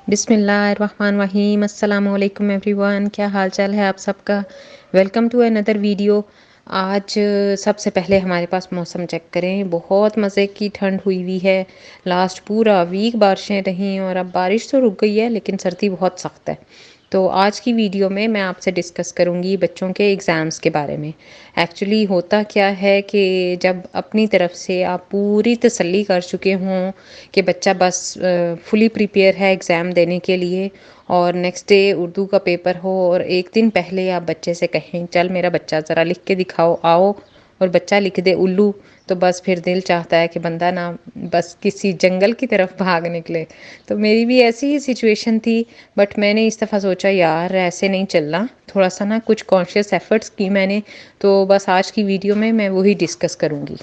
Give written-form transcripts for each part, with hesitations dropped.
बिस्मिल्लाहिर्रहमानिर्रहीम अस्सलाम वालेकुम एवरीवन। क्या हाल चाल है आप सबका। Welcome to another video. आज सबसे पहले हमारे पास मौसम चेक करें। बहुत मज़े की ठंड हुई है। लास्ट पूरा वीक बारिशें रहीं और अब बारिश तो रुक गई है लेकिन सर्दी बहुत सख्त है। तो आज की वीडियो में मैं आपसे डिस्कस करूंगी बच्चों के एग्ज़ाम्स के बारे में। एक्चुअली होता क्या है कि जब अपनी तरफ से आप पूरी तसल्ली कर चुके हों कि बच्चा बस फुली प्रिपेयर है एग्ज़ाम देने के लिए और नेक्स्ट डे उर्दू का पेपर हो और एक दिन पहले आप बच्चे से कहें चल मेरा बच्चा ज़रा लिख के दिखाओ आओ, और बच्चा लिख दे उल्लू, तो बस फिर दिल चाहता है कि बंदा ना बस किसी जंगल की तरफ भाग निकले। तो मेरी भी ऐसी ही सिचुएशन थी, बट मैंने इस दफ़ा सोचा यार ऐसे नहीं चलना, थोड़ा सा ना कुछ कॉन्शियस एफ़र्ट्स की मैंने। तो बस आज की वीडियो में मैं वही डिस्कस करूँगी।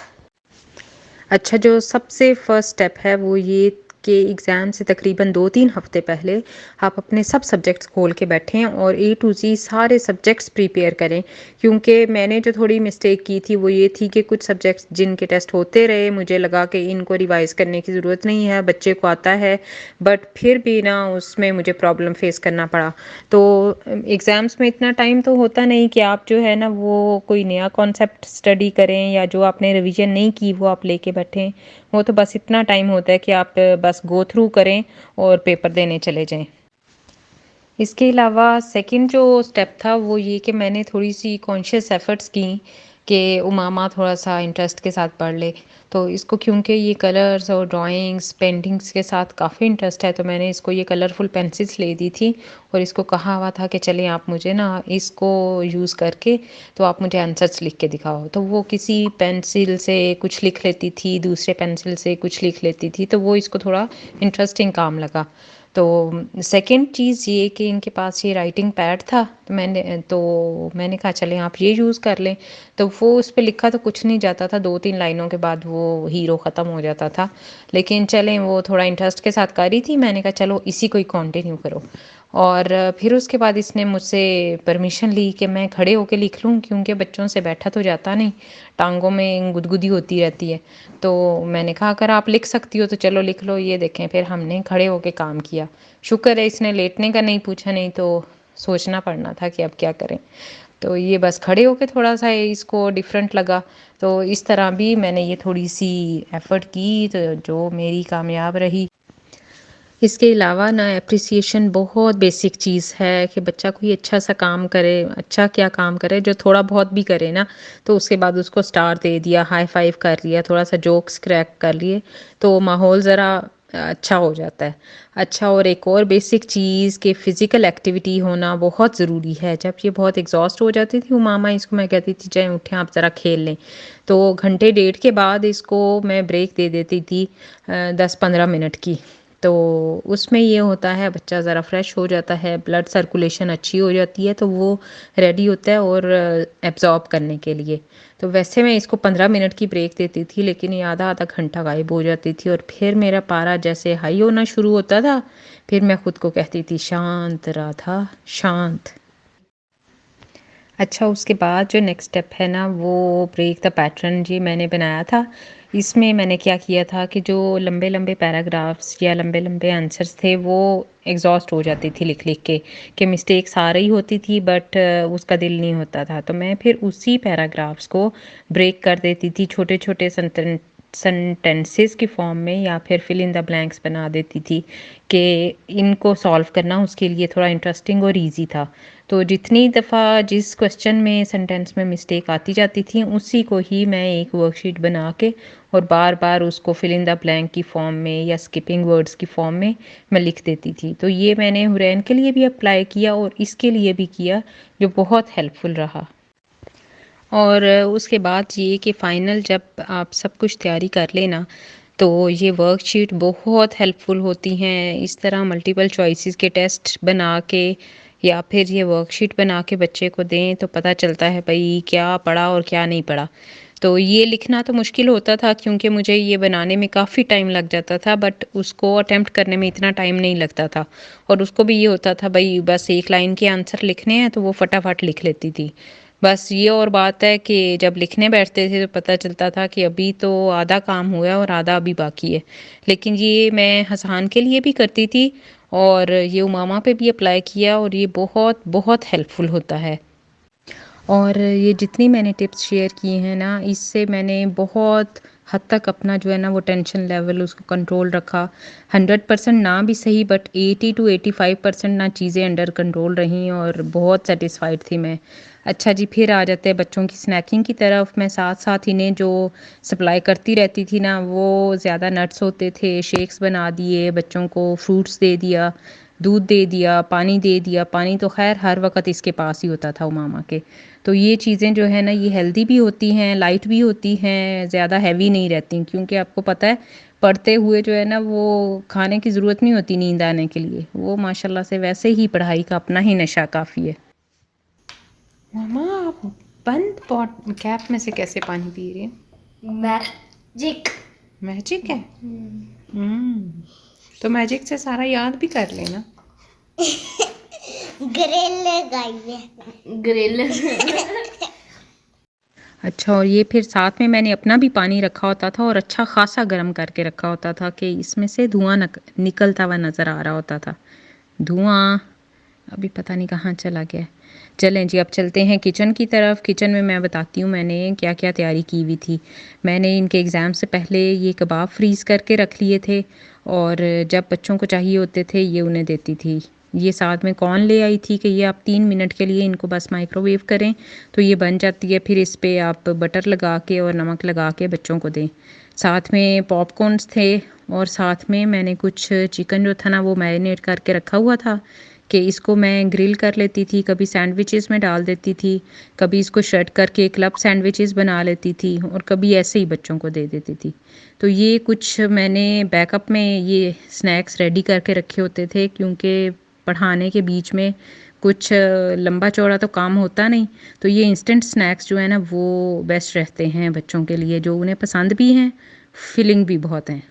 अच्छा, जो सबसे फर्स्ट स्टेप है वो ये कि एग्ज़ाम से तकरीबन 2-3 हफ़्ते पहले आप अपने सब सब्जेक्ट्स खोल के बैठें और ए टू ज़ी सारे सब्जेक्ट्स प्रिपेयर करें। क्योंकि मैंने जो थोड़ी मिस्टेक की थी वो ये थी कि कुछ सब्जेक्ट्स जिनके टेस्ट होते रहे मुझे लगा कि इनको रिवाइज़ करने की ज़रूरत नहीं है, बच्चे को आता है, बट फिर भी ना उसमें मुझे प्रॉब्लम फ़ेस करना पड़ा। तो एग्ज़ाम्स में इतना टाइम तो होता नहीं कि आप जो है ना वो कोई नया कॉन्सेप्ट स्टडी करें या जो आपने रिवीजन नहीं की वो आप लेके बैठें। वो तो बस इतना टाइम होता है कि आप बस गो थ्रू करें और पेपर देने चले जाएं। इसके अलावा सेकंड जो स्टेप था वो ये कि मैंने थोड़ी सी कॉन्शियस एफ़र्ट्स की कि उमामा थोड़ा सा इंटरेस्ट के साथ पढ़ ले। तो इसको क्योंकि ये कलर्स और ड्राइंग्स पेंटिंग्स के साथ काफ़ी इंटरेस्ट है, तो मैंने इसको ये कलरफुल पेंसिल्स ले दी थी और इसको कहा हुआ था कि चलें आप मुझे ना इसको यूज़ करके तो आप मुझे आंसर्स लिख के दिखाओ। तो वो किसी पेंसिल से कुछ लिख लेती थी, दूसरे पेंसिल से कुछ लिख लेती थी, तो वो इसको थोड़ा इंटरेस्टिंग काम लगा। तो सेकंड चीज़ ये कि इनके पास ये राइटिंग पैड था, तो मैंने कहा चलें आप ये यूज़ कर लें। तो वो उस पे लिखा तो कुछ नहीं जाता था, 2-3 लाइनों के बाद वो हीरो ख़त्म हो जाता था। लेकिन चलें वो थोड़ा इंटरेस्ट के साथ कर रही थी, मैंने कहा चलो इसी को ही कंटिन्यू करो। और फिर उसके बाद इसने मुझसे परमिशन ली कि मैं खड़े होके लिख लूँ, क्योंकि बच्चों से बैठा तो जाता नहीं, टाँगों में गुदगुदी होती रहती है। तो मैंने कहा अगर आप लिख सकती हो तो चलो लिख लो। ये देखें फिर हमने खड़े होके काम किया। शुक्र है इसने लेटने का नहीं पूछा, नहीं तो सोचना पड़ना था कि अब क्या करें। तो ये बस खड़े होके थोड़ा सा इसको डिफरेंट लगा। तो इस तरह भी मैंने ये थोड़ी सी एफ़र्ट की तो जो मेरी कामयाब रही। इसके अलावा ना एप्रिसिएशन बहुत बेसिक चीज़ है कि बच्चा कोई अच्छा सा काम करे, अच्छा क्या काम करे, जो थोड़ा बहुत भी करे ना, तो उसके बाद उसको स्टार दे दिया, हाई फाइव कर लिया, थोड़ा सा जोक्स क्रैक कर लिए, तो माहौल ज़रा अच्छा हो जाता है। अच्छा, और एक और बेसिक चीज़ कि फ़िज़िकल एक्टिविटी होना बहुत ज़रूरी है। जब ये बहुत एग्जॉस्ट हो जाती थी वो मामा, इसको मैं कहती थी चाहे उठें आप ज़रा खेल लें, तो घंटे डेढ़ के बाद इसको मैं ब्रेक दे देती थी 10-15 मिनट की। तो उसमें ये होता है बच्चा ज़रा फ्रेश हो जाता है, ब्लड सर्कुलेशन अच्छी हो जाती है, तो वो रेडी होता है और एब्ज़ॉर्ब करने के लिए। तो वैसे मैं इसको 15 मिनट की ब्रेक देती थी, लेकिन ये आधा-आधा घंटा गायब हो जाती थी और फिर मेरा पारा जैसे हाई होना शुरू होता था, फिर मैं खुद को कहती थी शांत राधा शांत। अच्छा, उसके बाद जो नेक्स्ट स्टेप है ना वो ब्रेक द पैटर्न जी मैंने बनाया था। इसमें मैंने क्या किया था कि जो लंबे-लंबे पैराग्राफ्स या लंबे-लंबे आंसर्स थे वो एग्ज़ॉस्ट हो जाती थी लिख-लिख के, कि मिस्टेक्स आ रही होती थी बट उसका दिल नहीं होता था। तो मैं फिर उसी पैराग्राफ्स को ब्रेक कर देती थी छोटे-छोटे सेंटेंसेस की फॉर्म में, या फिर फिल इन द ब्लैंक्स बना देती थी कि इनको सॉल्व करना उसके लिए थोड़ा इंटरेस्टिंग और ईज़ी था। तो जितनी दफ़ा जिस क्वेश्चन में सेंटेंस में मिस्टेक आती जाती थी उसी को ही मैं एक वर्कशीट बना के और बार बार उसको फिल इन द ब्लैंक की फॉर्म में या स्किपिंग वर्ड्स की फॉर्म में मैं लिख देती थी। तो ये मैंने हुरैन के लिए भी अप्लाई किया और इसके लिए भी किया, जो बहुत हेल्पफुल रहा। और उसके बाद ये कि फ़ाइनल जब आप सब कुछ तैयारी कर लेना, तो ये वर्कशीट बहुत हेल्पफुल होती हैं। इस तरह मल्टीपल चॉइसेस के टेस्ट बना के या फिर ये वर्कशीट बना के बच्चे को दें तो पता चलता है भई क्या पढ़ा और क्या नहीं पढ़ा। तो ये लिखना तो मुश्किल होता था क्योंकि मुझे ये बनाने में काफ़ी टाइम लग जाता था, बट उसको अटेम्प्ट करने में इतना टाइम नहीं लगता था। और उसको भी ये होता था भई बस एक लाइन के आंसर लिखने हैं तो वो फटाफट लिख लेती थी। बस ये और बात है कि जब लिखने बैठते थे तो पता चलता था कि अभी तो आधा काम हुआ है और आधा अभी बाकी है। लेकिन ये मैं हसान के लिए भी करती थी और ये उमामा पे भी अप्लाई किया और ये बहुत बहुत हेल्पफुल होता है। और ये जितनी मैंने टिप्स शेयर की हैं ना, इससे मैंने बहुत हद तक अपना जो है ना वो टेंशन लेवल उसको कंट्रोल रखा। 100% ना भी सही, बट 80 टू 85% ना चीज़ें अंडर कंट्रोल रहीं और बहुत सेटिस्फाइड थी मैं। अच्छा जी, फिर आ जाते हैं बच्चों की स्नैकिंग की तरफ। मैं साथ-साथ इन्हें जो सप्लाई करती रहती थी ना, वो ज़्यादा नट्स होते थे, शेक्स बना दिए, बच्चों को फ्रूट्स दे दिया, दूध दे दिया, पानी दे दिया। पानी तो ख़ैर हर वक़्त इसके पास ही होता था उमामा के। तो ये चीज़ें जो है ना, ये हेल्दी भी होती हैं, लाइट भी होती हैं, ज़्यादा हैवी नहीं रहती, क्योंकि आपको पता है पढ़ते हुए जो है ना वो खाने की ज़रूरत नहीं होती नींद आने के लिए। वो माशाल्लाह से वैसे ही पढ़ाई का अपना ही नशा काफ़ी है। मामा, आप बंद पॉट कैप में से कैसे पानी पी रही हैं? मैजिक। मैजिक है। तो मैजिक से सारा याद भी कर लेना। ग्रिल लगाई है। ग्रिल। अच्छा, और ये फिर साथ में मैंने अपना भी पानी रखा होता था और अच्छा खासा गर्म करके रखा होता था कि इसमें से धुआं निकलता हुआ नज़र आ रहा होता था। धुआं अभी पता नहीं कहाँ चला गया। चलें जी, अब चलते हैं किचन की तरफ। किचन में मैं बताती हूँ मैंने क्या क्या तैयारी की हुई थी। मैंने इनके एग्ज़ाम से पहले ये कबाब फ्रीज़ करके रख लिए थे और जब बच्चों को चाहिए होते थे ये उन्हें देती थी। ये साथ में कॉर्न ले आई थी कि ये आप 3 मिनट के लिए इनको बस माइक्रोवेव करें तो ये बन जाती है। फिर इस पर आप बटर लगा के और नमक लगा के बच्चों को दें। साथ में पॉपकॉर्न्स थे और साथ में मैंने कुछ चिकन जो था ना वो मैरिनेट करके रखा हुआ था कि इसको मैं ग्रिल कर लेती थी, कभी सैंडविचेस में डाल देती थी, कभी इसको श्रेड करके क्लब सैंडविचेस बना लेती थी और कभी ऐसे ही बच्चों को दे देती थी। तो ये कुछ मैंने बैकअप में ये स्नैक्स रेडी करके रखे होते थे, क्योंकि पढ़ाने के बीच में कुछ लंबा चौड़ा तो काम होता नहीं। तो ये इंस्टेंट स्नैक्स जो है ना वो बेस्ट रहते हैं बच्चों के लिए, जो उन्हें पसंद भी हैं, फिलिंग भी बहुत हैं।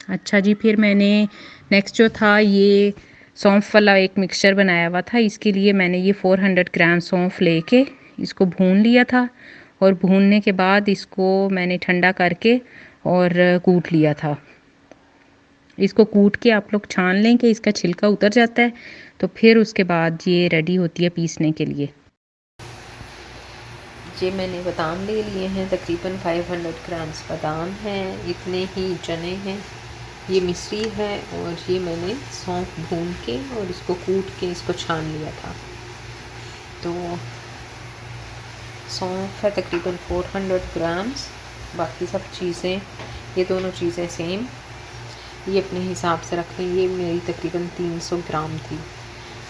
अच्छा जी, फिर मैंने नेक्स्ट जो था ये सौंफ वाला एक मिक्सचर बनाया हुआ था। इसके लिए मैंने ये 400 ग्राम सौंफ लेके इसको भून लिया था और भूनने के बाद इसको मैंने ठंडा करके और कूट लिया था। इसको कूट के आप लोग छान लें कि इसका छिलका उतर जाता है, तो फिर उसके बाद ये रेडी होती है पीसने के लिए। ये मैंने बादाम ले लिए हैं, तकरीबन 500 ग्राम्स बादाम हैं, इतने ही चने हैं, ये मिश्री है और ये मैंने सौंफ भून के और इसको कूट के इसको छान लिया था। तो सौंफ है तकरीबन 400 ग्राम्स, बाकी सब चीज़ें ये दोनों चीज़ें सेम, ये अपने हिसाब से रख लें। ये मेरी तकरीबन 300 ग्राम थी।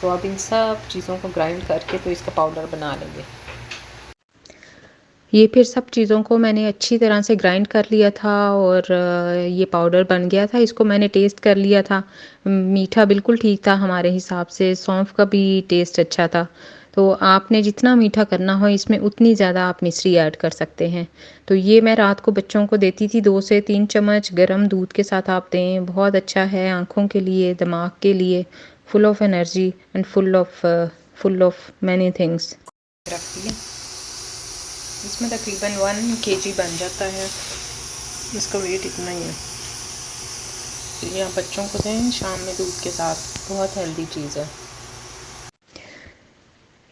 तो अब इन सब चीज़ों को ग्राइंड करके तो इसका पाउडर बना लेंगे। ये फिर सब चीज़ों को मैंने अच्छी तरह से ग्राइंड कर लिया था और ये पाउडर बन गया था। इसको मैंने टेस्ट कर लिया था, मीठा बिल्कुल ठीक था हमारे हिसाब से, सौंफ का भी टेस्ट अच्छा था। तो आपने जितना मीठा करना हो इसमें उतनी ज़्यादा आप मिश्री ऐड कर सकते हैं। तो ये मैं रात को बच्चों को देती थी, 2 से 3 चम्मच गर्म दूध के साथ आप दें, बहुत अच्छा है आँखों के लिए, दिमाग के लिए, full of energy and full of many things. रख दिए, इसमें तकरीबन 1 kg बन जाता है, इसका वेट इतना ही है। तो ये आप बच्चों को दें शाम में दूध के साथ, बहुत हेल्दी चीज़ है।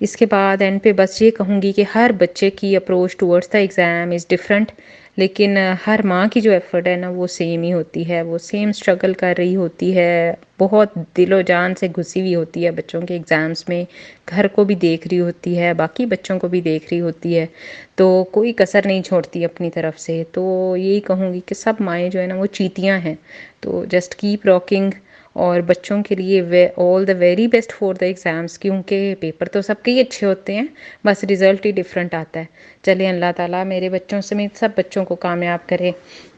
इसके बाद एंड पे बस ये कहूँगी कि हर बच्चे की approach towards the exam is different, लेकिन हर माँ की जो एफ़र्ट है ना वो सेम ही होती है, वो सेम स्ट्रगल कर रही होती है, बहुत दिलो जान से घुसी हुई होती है बच्चों के एग्ज़ाम्स में, घर को भी देख रही होती है, बाकी बच्चों को भी देख रही होती है, तो कोई कसर नहीं छोड़ती अपनी तरफ से। तो यही कहूँगी कि सब माएँ जो है ना वो चींटियाँ हैं, तो जस्ट कीप रॉकिंग। और बच्चों के लिए वे all the very best for the exams, क्योंकि पेपर तो सबके ही अच्छे होते हैं, बस रिज़ल्ट ही डिफरेंट आता है। चलिए, अल्लाह ताला मेरे बच्चों समेत सब बच्चों को कामयाब करे।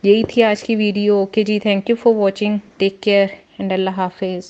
यही थी आज की वीडियो। ओके जी, thank you for watching, take care and अल्लाह हाफिज़।